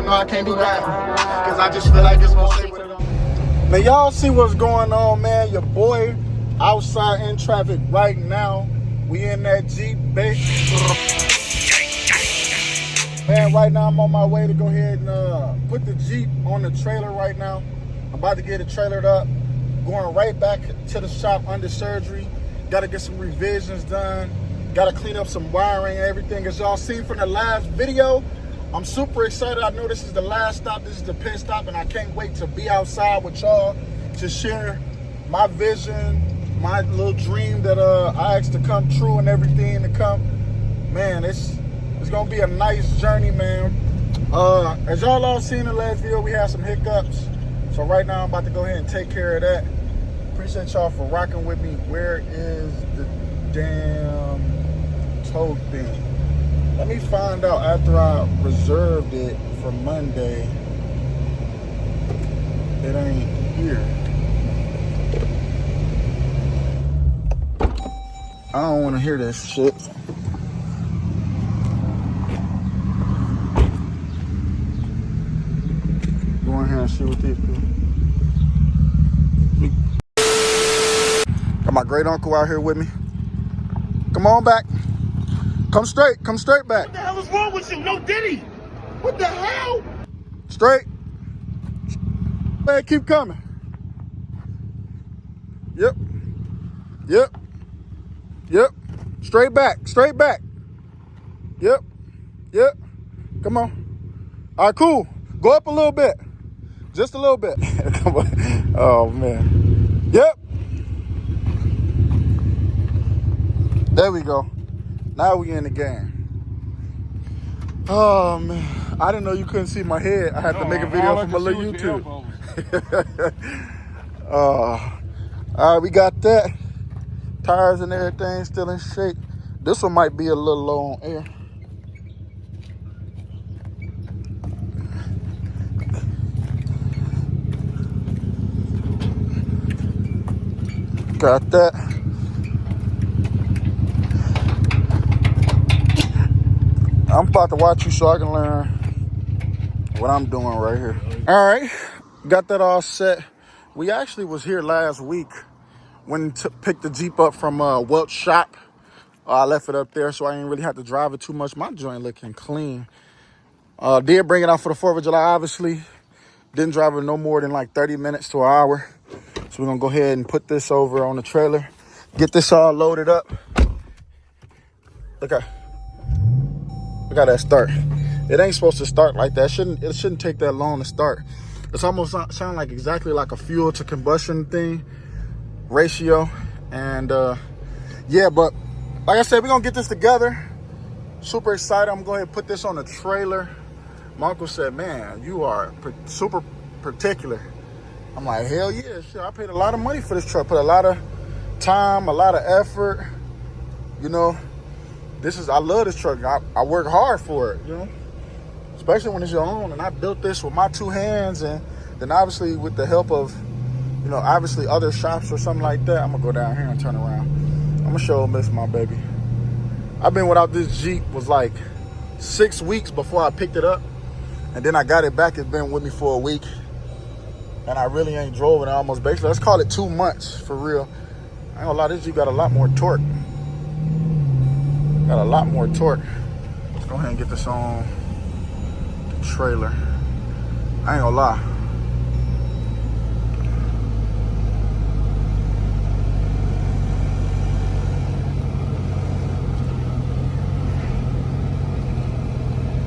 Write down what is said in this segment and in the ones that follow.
crib, no, I can't do that. Cause I just feel like it's more safe with it on. Man, y'all see what's going on, man. Your boy outside in traffic right now. We in that Jeep, babe. Man, right now I'm on my way to go ahead and put the Jeep on the trailer right now. I'm about to get it trailered up. Going right back to the shop under surgery. Got to get some revisions done. Got to clean up some wiring and everything. As y'all seen from the last video, I'm super excited. I know this is the last stop. This is the pit stop, and I can't wait to be outside with y'all to share my vision, my little dream that I asked to come true and everything to come. Man, it's gonna be a nice journey, man. As y'all all seen in the last video, we had some hiccups. So right now I'm about to go ahead and take care of that. Appreciate y'all for rocking with me. Where is the damn tow thing? Let me find out after I reserved it for Monday. It ain't here. I don't want to hear this shit. Go in here and see what these people. Got my great uncle out here with me. Come on back. Come straight back. What the hell is wrong with you? No Diddy. What the hell? Straight. Man, keep coming. Yep. Straight back. Yep. Come on. All right, cool. Go up a little bit. Just a little bit. Come on. Oh, man. Yep. There we go. Now we in the game. Oh, man. I didn't know you couldn't see my head. I had to make a video for my little YouTube. All right, we got that. Tires and everything still in shape. This one might be a little low on air. Got that. I'm about to watch you so I can learn what I'm doing right here. All right, got that all set. We actually was here last week when picked the Jeep up from Welch shop. I left it up there so I didn't really have to drive it too much. My joint looking clean. Did bring it out for the 4th of July, obviously. Didn't drive it no more than like 30 minutes to an hour. So we're gonna go ahead and put this over on the trailer. Get this all loaded up. Look at that start. It ain't supposed to start like that. It shouldn't take that long to start. It's almost sound like exactly like a fuel to combustion thing ratio. And yeah, but like I said, we're gonna get this together. Super excited. I'm going to go ahead and put this on the trailer. My uncle said, man, you are super particular. I'm like, hell yeah, shit. I paid a lot of money for this truck. Put a lot of time, a lot of effort. You know, I love this truck. I work hard for it, you know, especially when it's your own. And I built this with my 2 hands, and then obviously with the help of, you know, obviously other shops or something like that. I'm gonna go down here and turn around. I'm gonna show them this, my baby. I've been without this Jeep was like 6 weeks before I picked it up, and then I got it back. It's been with me for a week, and I really ain't drove it in almost basically, let's call it 2 months for real. I ain't gonna lie, this Jeep got a lot more torque. Got a lot more torque. Let's go ahead and get this on the trailer. I ain't gonna lie.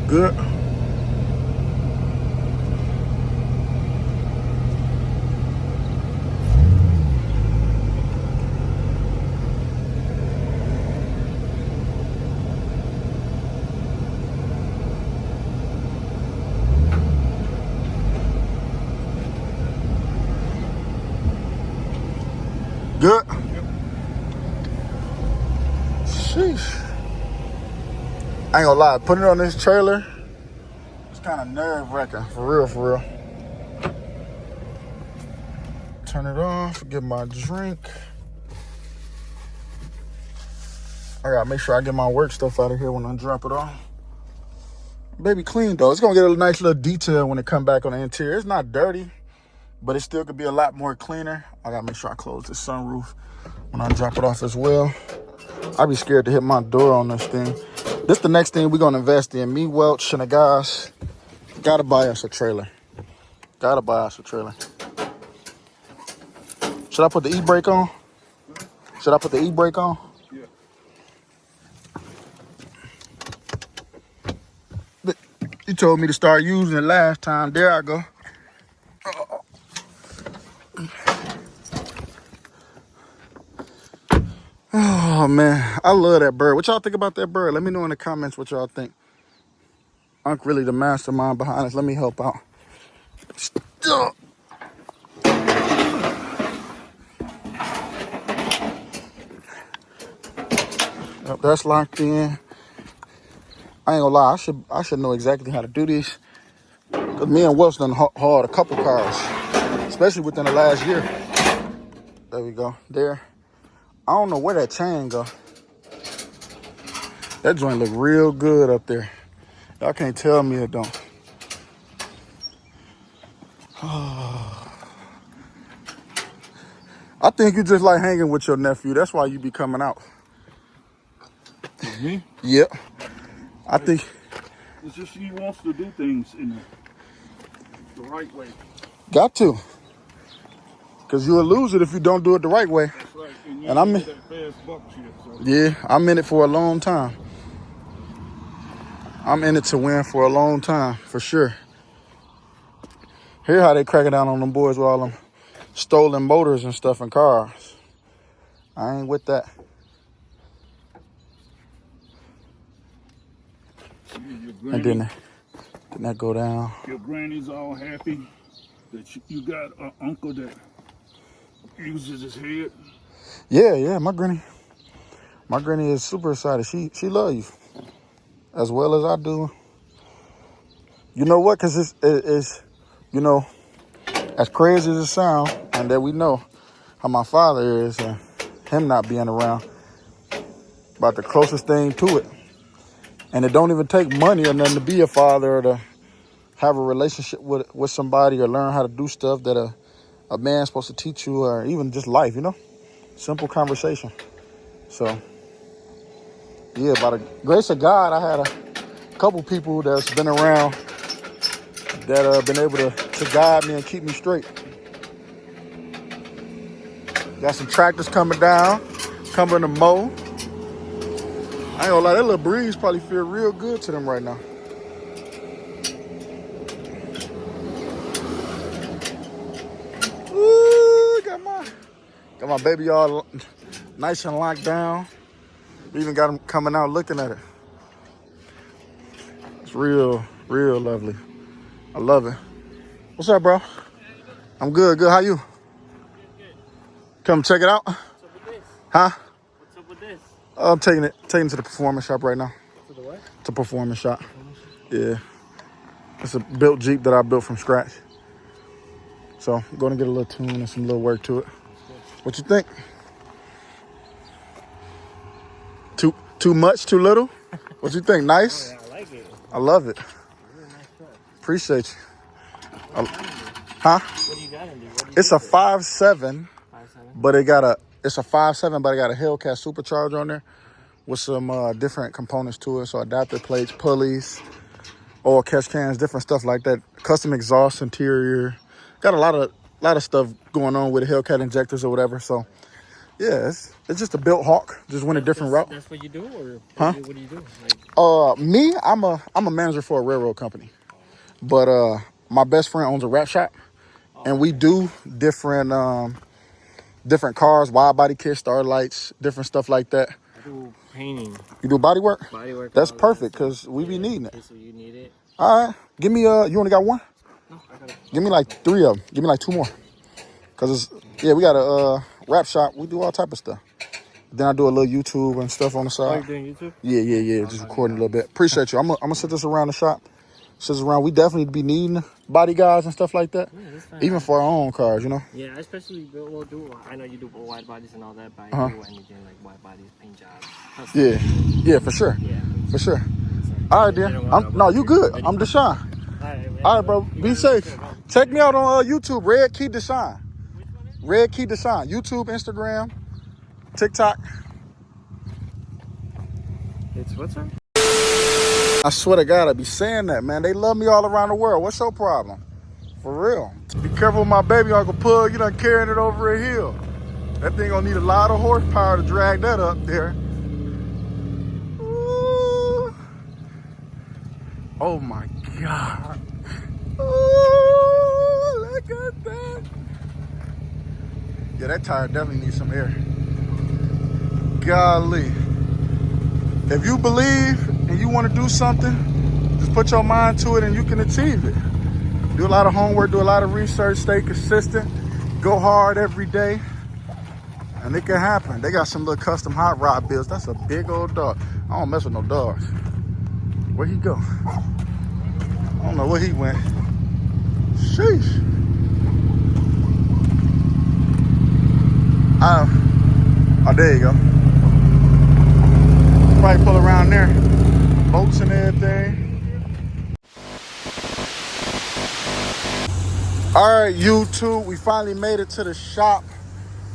Good. Good. Sheesh. I ain't gonna lie, putting it on this trailer, it's kind of nerve-wracking, for real. Turn it off, get my drink. I gotta make sure I get my work stuff out of here when I drop it off. All right, cool. Good. All right, cool. Good. Sheesh. I ain't gonna lie, putting it on this trailer, it's kind of nerve-wracking, for real. Turn it off, get my drink. I gotta make sure I get my work stuff out of here when I drop it off. All right, Baby clean though. It's gonna get a nice little detail when it come back on the interior. It's not dirty, but it still could be a lot more cleaner. I gotta make sure I close the sunroof when I drop it off as well. I'd be scared to hit my door on this thing. This the next thing we're gonna invest in. Me, Welch, and the guys gotta buy us a trailer. Gotta buy us a trailer. Should I put the e-brake on? Should I put the e-brake on? Yeah. You told me to start using it last time. There I go. Oh, man. I love that bird. What y'all think about that bird? Let me know in the comments what y'all think. Unc really the mastermind behind this. Let me help out. Yep, that's locked in. I ain't gonna lie, I should know exactly how to do this. Cause me and Welch done hauled a couple cars, especially within the last year. There we go. There. I don't know where that chain go. That joint look real good up there. Y'all can't tell me it don't. I think you just like hanging with your nephew. That's why you be coming out. Me? Yep. I think it's just he wants to do things in the right way. got to. Cause you'll lose it if you don't do it the right way. That's right. And, And I'm that fast buck shit, so. yeah, I'm in it for a long time. I'm in it to win for a long time, for sure. Hear how they cracking down on them boys with all them stolen motors and stuff in cars. I ain't with that. And then that go down. Your granny's all happy that you got an uncle that uses his head. Yeah, my granny is super excited. She love you as well as I do. You know what? Cause it's you know, as crazy as it sounds, and that we know how my father is, and him not being around, about the closest thing to it. And it don't even take money or nothing to be a father or to have a relationship with somebody or learn how to do stuff that a man's supposed to teach you, or even just life, you know? Simple conversation. So, yeah, by the grace of God, I had a couple people that's been around that have been able to guide me and keep me straight. Got some tractors coming down, coming to mow. I ain't gonna lie, that little breeze probably feel real good to them right now. Ooh, got my baby all nice and locked down. We even got them coming out looking at it. It's real lovely. I love it. What's up, bro? I'm good. How you? Good. Come check it out? What's up with this? Huh? What's up with this? I'm taking it to the performance shop right now. To the what? It's a performance shop. Yeah. It's a built Jeep that I built from scratch. So I'm going to get a little tune and some little work to it. What you think? Too much, too little? What you think? Nice? Oh, yeah, I like it. I love it. Really nice truck. Appreciate you. Huh? What do you got in there? It's a 5.7, 5.7? but it's a 5.7, but it got a Hellcat Supercharged on there with some different components to it. So adapter plates, pulleys, oil catch cans, different stuff like that. Custom exhaust interior. Got a lot of stuff going on with the Hellcat injectors or whatever. So yeah, it's just a built Hawk. Just went a different route. That's what you do, or Huh? what do you do? Like, Me, I'm a manager for a railroad company, but my best friend owns a wrap shop, and we do different cars, wide body kits, star lights, different stuff like that. I do painting. You do body work? Body work. That's all perfect, that because we be needing it. Okay, so you need it? All right, give me you only got one? No, I got it. Give me like 3 of them. Give me like 2 more, cause we got a wrap shop. We do all type of stuff. Then I do a little YouTube and stuff on the Oh, side. you're doing YouTube? Yeah. Just recording a little bit. Appreciate you. I'm gonna sit this around the shop. Sit this around. We definitely be needing body guys and stuff like that. Yeah, that's fine. Even for our own cars, you know. Yeah, especially I know you do wide bodies and all that, but I do anything like wide bodies, paint jobs. Yeah, for sure. Yeah. For sure. All right, then. No, you good. I'm Deshaun. All right, bro. Be safe. Check me out on YouTube, Red Key Deshaun. Red Key Deshaun. YouTube, Instagram, TikTok. It's what's up? I swear to God, I be saying that, man. They love me all around the world. What's your problem? For real. Be careful with my baby Uncle Pug. You done carrying it over a hill. That thing gonna need a lot of horsepower to drag that up there. Ooh. Oh my God. Ooh, look at that. Yeah, that tire definitely needs some air. Golly. If you believe and you want to do something, just put your mind to it and you can achieve it. Do a lot of homework, do a lot of research, stay consistent, go hard every day, and it can happen. They got some little custom hot rod builds. That's a big old dog. I don't mess with no dogs. Where'd he go? I don't know where he went. Sheesh. Oh, there you go. Probably pull around there. Boats and everything. All right, YouTube, we finally made it to the shop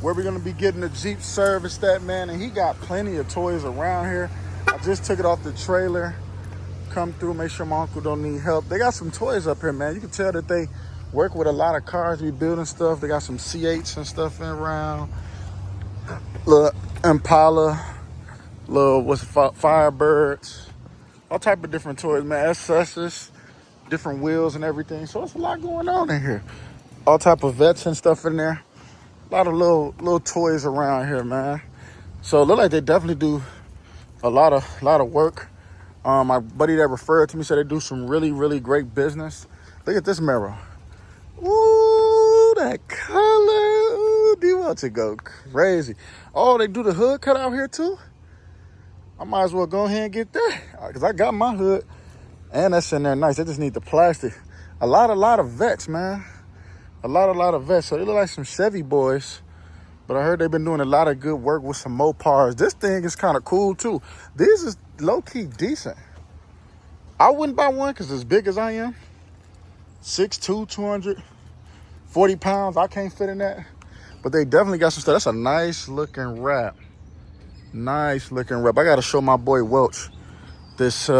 where we're gonna be getting the Jeep serviced at, man. And he got plenty of toys around here. I just took it off the trailer. Come through, make sure my uncle don't need help. They got some toys up here, man. You can tell that they work with a lot of cars, be building stuff. They got some C8s and stuff in around. Little Impala, little Firebirds, all type of different toys, man. SS's, different wheels and everything. So it's a lot going on in here. All type of vets and stuff in there. A lot of little toys around here, man. So it look like they definitely do a lot of work. My buddy that referred to me said they do some really, really great business. Look at this mirror. Ooh, that color. Ooh, do you want to go crazy? Oh, they do the hood cut out here too? I might as well go ahead and get that. Because I got my hood. And that's in there nice. They just need the plastic. A lot of vets, man. A lot of vets. So they look like some Chevy boys. But I heard they've been doing a lot of good work with some Mopars. This thing is kind of cool too. This is low-key decent. I wouldn't buy one because as big as I am, 6'2", 240 pounds, I can't fit in that. But they definitely got some stuff. That's a nice looking wrap. Nice looking wrap. I got to show my boy Welch this Z,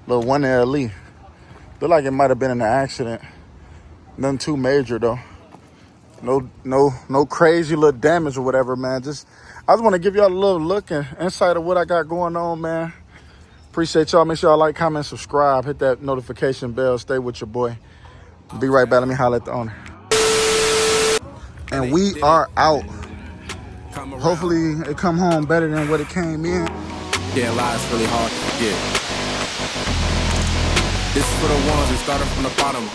little 1LE. Look like it might have been in an accident. Nothing too major though. No crazy little damage or whatever, man. I just want to give y'all a little look and insight of what I got going on, man. Appreciate y'all. Make sure y'all like, comment, subscribe. Hit that notification bell. Stay with your boy. Be right back. Let me holler at the owner. And we are out. Hopefully it come home better than what it came in. Yeah, life's really hard to forget. This is for the ones who started from the bottom.